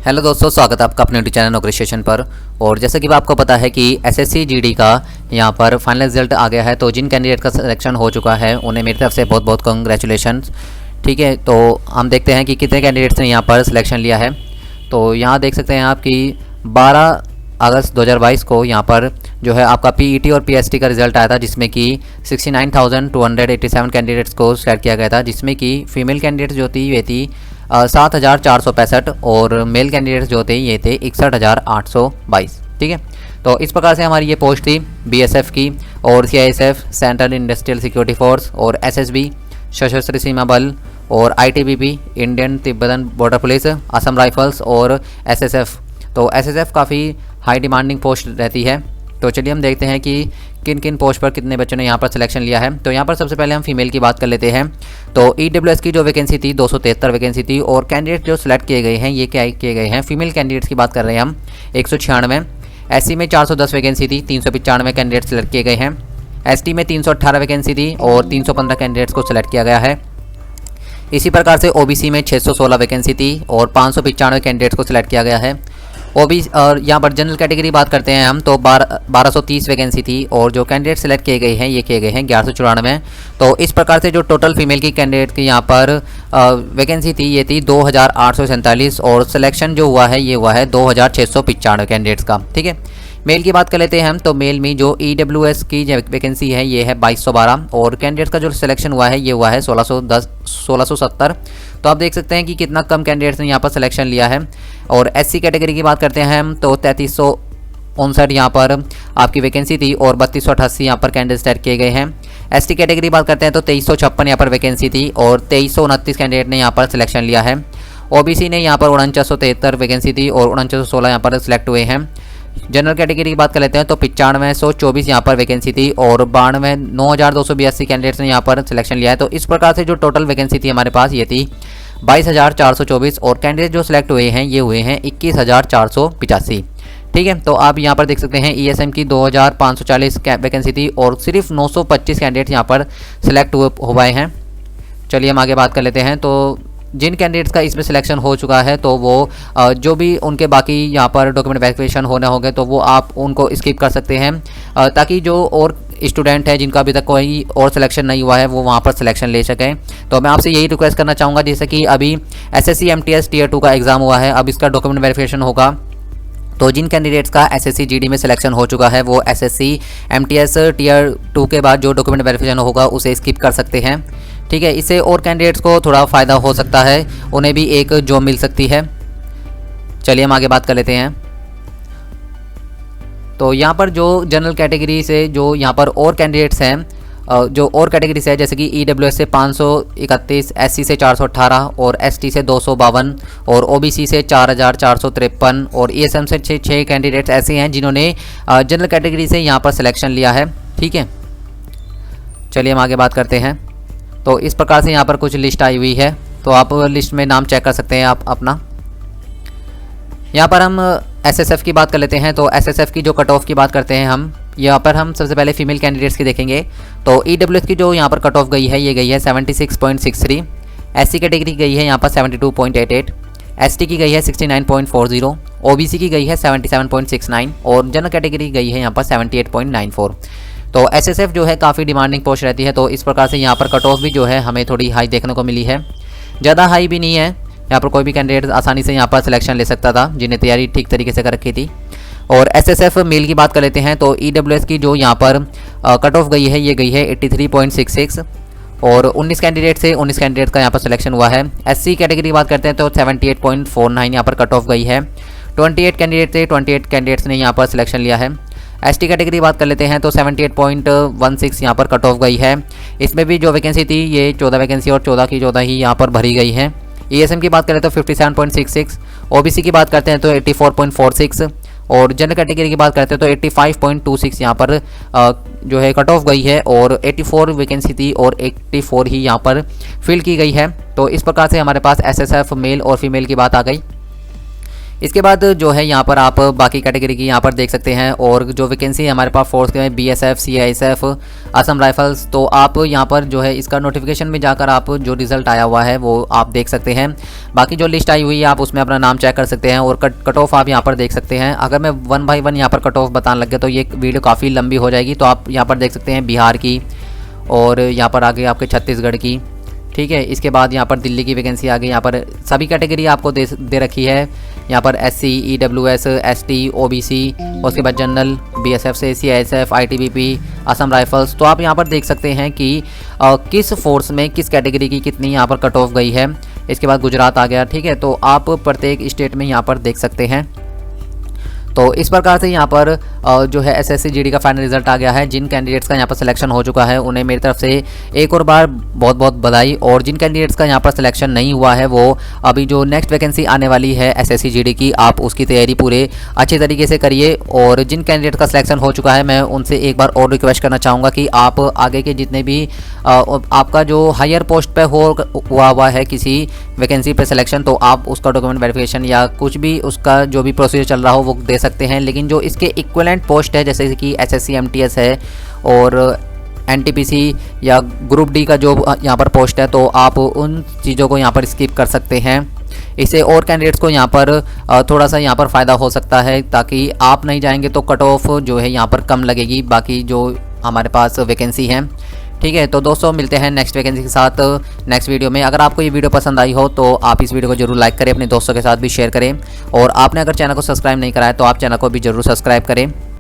Hello दोस्तों, स्वागत है आपका अपने यूट्यूब चैनल नौकरी स्टेशन पर। और जैसे कि आपको पता है कि एसएससी जीडी का यहाँ पर फाइनल रिजल्ट आ गया है, तो जिन कैंडिडेट का सिलेक्शन हो चुका है उन्हें मेरी तरफ से बहुत बहुत कंग्रेचुलेशन। ठीक है, तो हम देखते हैं कि कितने कैंडिडेट्स ने यहाँ पर सिलेक्शन लिया है। तो यहाँ देख सकते हैं आप कि 12 अगस्त 2022 को यहाँ पर जो है आपका पीईटी और पीएसटी का रिजल्ट आया था, जिसमें कि 69,287 कैंडिडेट्स को सिलेक्ट किया गया था, जिसमें कि फीमेल कैंडिडेट्स जो थी ये थी 7,465 और मेल कैंडिडेट्स जो थे ये थे 61,822। ठीक है, तो इस प्रकार से हमारी ये पोस्ट थी बीएसएफ की और CISF, central industrial security force और एसएसबी, सशस्त्र सीमा बल और ITBP, Indian Tibetan border police, Assam rifles और एसएसएफ। तो एसएसएफ काफ़ी हाई डिमांडिंग पोस्ट रहती है। तो चलिए हम देखते हैं कि किन किन पोस्ट पर कितने बच्चों ने यहाँ पर सिलेक्शन लिया है। तो यहाँ पर सबसे पहले हम फीमेल की बात कर लेते हैं। तो ईडब्ल्यूएस की जो वैकेंसी थी 273 वैकेंसी थी और कैंडिडेट जो सिलेक्ट किए गए हैं ये क्या किए गए हैं, फीमेल कैंडिडेट्स की बात कर रहे हैं हम 196। एससी में 410 वैकेंसी थी, 395 कैंडिडेट सिलेक्ट किए गए हैं। एसटी में 318 वैकेंसी थी और 315 कैंडिडेट्स को सिलेक्ट किया गया है। इसी प्रकार से ओबीसी में 616 वैकेंसी थी और 595 कैंडिडेट्स को सिलेक्ट किया गया है। ओबीसी और यहाँ पर जनरल कैटेगरी बात करते हैं हम तो 1230 वैकेंसी थी और जो कैंडिडेट सिलेक्ट किए गए हैं ये किए गए हैं 1194। तो इस प्रकार से जो टोटल फीमेल की कैंडिडेट की यहाँ पर वैकेंसी थी ये थी 2847 और सिलेक्शन जो हुआ है ये हुआ है 2695 कैंडिडेट्स का। ठीक है, मेल की बात कर लेते हैं हम। तो मेल में जो ईडब्ल्यूएस की वैकेंसी है ये है 2212 और कैंडिडेट्स का जो सिलेक्शन हुआ है ये हुआ है 1670। तो आप देख सकते हैं कि कितना कम कैंडिडेट्स ने यहाँ पर सिलेक्शन लिया है। और एससी कैटेगरी की बात करते हैं हम तो 3359 यहाँ पर आपकी वैकेंसी थी और 3288 यहाँ पर कैंडिडेट सिलेक्ट किए गए हैं। एसटी कैटेगरी बात करते हैं तो 2356 यहाँ पर वैकेंसी थी और 2329 कैंडिडेट ने यहाँ पर सिलेक्शन लिया है। ओबीसी ने यहाँ पर 4973 वैकेंसी थी और 4916 यहाँ पर सिलेक्ट हुए हैं। जनरल कैटेगरी की बात कर लेते हैं तो 9524 यहाँ पर वैकेंसी थी और 92,9282 कैंडिडेट्स ने यहाँ पर सिलेक्शन लिया है। तो इस प्रकार से जो टोटल वैकेंसी थी हमारे पास ये थी 22,424 और कैंडिडेट जो सिलेक्ट हुए हैं ये हुए हैं 21,485। ठीक है, तो आप यहाँ पर देख सकते हैं ईएसएम की 2,540 वैकेंसी थी और सिर्फ 925 कैंडिडेट यहाँ पर सिलेक्ट हुए हैं। चलिए हम आगे बात कर लेते हैं। तो जिन कैंडिडेट्स का इसमें सिलेक्शन हो चुका है तो वो जो भी उनके बाकी यहाँ पर डॉक्यूमेंट वेरिफिकेशन होने होंगे तो वो आप उनको स्किप कर सकते हैं, ताकि जो और स्टूडेंट है जिनका अभी तक कोई और सिलेक्शन नहीं हुआ है वो वहाँ पर सिलेक्शन ले सकें। तो मैं आपसे यही रिक्वेस्ट करना चाहूँगा, जैसे कि अभी एसएससी एमटीएस टियर 2 का एग्ज़ाम हुआ है, अब इसका डॉक्यूमेंट वेरिफिकेशन होगा। तो जिन कैंडिडेट्स का एसएससी जीडी में सिलेक्शन हो चुका है वो एसएससी एमटीएस टियर 2 के बाद जो डॉक्यूमेंट वेरिफिकेशन होगा उसे स्किप कर सकते हैं। ठीक है, इससे और कैंडिडेट्स को थोड़ा फ़ायदा हो सकता है, उन्हें भी एक जॉब मिल सकती है। चलिए हम आगे बात कर लेते हैं। तो यहाँ पर जो जनरल कैटेगरी से जो यहाँ पर और कैंडिडेट्स हैं, जो और कैटेगरी से है जैसे कि ईडब्ल्यूएस से 531, एससी से 418 और एसटी से 252 और ओबीसी से 4453 और ईएसएम से 6 कैंडिडेट्स ऐसे हैं जिन्होंने जनरल कैटेगरी से यहाँ पर सिलेक्शन लिया है। ठीक है, चलिए हम आगे बात करते हैं। तो इस प्रकार से यहाँ पर कुछ लिस्ट आई हुई है, तो आप लिस्ट में नाम चेक कर सकते हैं आप अपना। यहाँ पर हम एसएसएफ की बात कर लेते हैं। तो एसएसएफ की जो कट ऑफ की बात करते हैं हम, यहाँ पर हम सबसे पहले फीमेल कैंडिडेट्स की देखेंगे। तो ईडब्ल्यूएस की जो यहाँ पर कट ऑफ गई है ये गई है 76.63, एससी कैटेगरी गई है यहाँ पर 72.88, एसटी की गई है 69.40, ओबीसी की गई है 77.69 और जनरल कैटेगरी गई है यहाँ पर 78.94। तो एसएसएफ जो है काफ़ी डिमांडिंग पोस्ट रहती है, तो इस प्रकार से यहाँ पर कट ऑफ भी जो है हमें थोड़ी हाई देखने को मिली है, ज़्यादा हाई भी नहीं है। यहाँ पर कोई भी कैंडिडेट आसानी से यहाँ पर सिलेक्शन ले सकता था जिन्हें तैयारी ठीक तरीके से कर रखी थी। और एसएसएफ मेल की बात कर लेते हैं। तो ईडब्ल्यूएस की जो यहाँ पर कट ऑफ गई है ये गई है 83.66 और 19 कैंडिडेट से 19 कैंडिडेट का यहाँ पर सिलेक्शन हुआ है। एससी कैटेगरी की बात करते हैं तो 78.49 यहाँ पर कट ऑफ गई है। 28 कैंडिडेट से 28 कैंडिडेट्स ने यहाँ पर सिलेक्शन लिया है। एसटी कैटेगरी बात कर लेते हैं तो 78.16 यहाँ पर कट ऑफ गई है। इसमें भी जो वैकेंसी थी ये 14 वैकेंसी और 14 की 14 ही यहाँ पर भरी गई है। ईएसएम की बात करें तो 57.66, ओबीसी की बात करते हैं तो 84.46 और जनरल कैटेगरी की बात करते हैं तो 85.26 यहाँ पर जो है कट ऑफ गई है और 84 वैकेंसी थी और 84 ही यहाँ पर फिल की गई है। तो इस प्रकार से हमारे पास एसएसएफ मेल और फीमेल की बात आ गई। इसके बाद जो है यहाँ पर आप बाकी कैटेगरी की यहाँ पर देख सकते हैं, और जो वैकेंसी हमारे पास फोर्स में BSF, CISF, असम राइफल्स, तो आप यहाँ पर जो है इसका नोटिफिकेशन में जाकर आप जो रिज़ल्ट आया हुआ है वो आप देख सकते हैं। बाकी जो लिस्ट आई हुई है आप उसमें अपना नाम चेक कर सकते हैं, और कट ऑफ आप यहाँ पर देख सकते हैं। अगर मैं 1 बाय 1 यहाँ पर कट ऑफ बताने लग गया तो ये वीडियो काफ़ी लंबी हो जाएगी, तो आप यहाँ पर देख सकते हैं बिहार की, और यहाँ पर आगे आपके छत्तीसगढ़ की, ठीक है। इसके बाद यहाँ पर दिल्ली की वैकेंसी आ गई। यहाँ पर सभी कैटेगरी आपको दे रखी है। यहाँ पर SC, EWS, ST, OBC, उसके बाद जनरल, BSF से CISF, ITBP, असम राइफल्स। तो आप यहाँ पर देख सकते हैं कि किस फोर्स में किस कैटेगरी की कितनी यहाँ पर कट ऑफ गई है। इसके बाद गुजरात आ गया, ठीक है। तो आप प्रत्येक स्टेट में यहाँ पर देख सकते हैं। तो इस प्रकार से यहाँ पर जो है SSC GD का फाइनल रिजल्ट आ गया है। जिन कैंडिडेट्स का यहाँ पर सिलेक्शन हो चुका है उन्हें मेरी तरफ से एक और बार बहुत बहुत बधाई, और जिन कैंडिडेट्स का यहाँ पर सिलेक्शन नहीं हुआ है वो अभी जो नेक्स्ट वैकेंसी आने वाली है SSC GD की, आप उसकी तैयारी पूरे अच्छे तरीके से करिए। और जिन कैंडिडेट का सिलेक्शन हो चुका है मैं उनसे एक बार और रिक्वेस्ट करना चाहूँगा कि आप आगे के जितने भी आपका जो हायर पोस्ट पे हुआ है किसी वैकेंसी पे सिलेक्शन, तो आप उसका डॉक्यूमेंट वेरिफिकेशन या कुछ भी उसका जो भी प्रोसीजर चल रहा हो वो दे सकते हैं। लेकिन जो इसके इक्विवेलेंट पोस्ट है जैसे कि SSC MTS है और NTPC या ग्रुप D का जो यहाँ पर पोस्ट है, तो आप उन चीज़ों को यहाँ पर स्किप कर सकते हैं। इससे और कैंडिडेट्स को यहाँ पर थोड़ा सा यहाँ पर फ़ायदा हो सकता है, ताकि आप नहीं जाएंगे तो कट ऑफ जो है यहाँ पर कम लगेगी बाकी जो हमारे पास वैकेंसी हैं, ठीक है। तो दोस्तों मिलते हैं नेक्स्ट वैकेंसी के साथ नेक्स्ट वीडियो में। अगर आपको ये वीडियो पसंद आई हो तो आप इस वीडियो को जरूर लाइक करें, अपने दोस्तों के साथ भी शेयर करें, और आपने अगर चैनल को सब्सक्राइब नहीं कराया तो आप चैनल को भी जरूर सब्सक्राइब करें।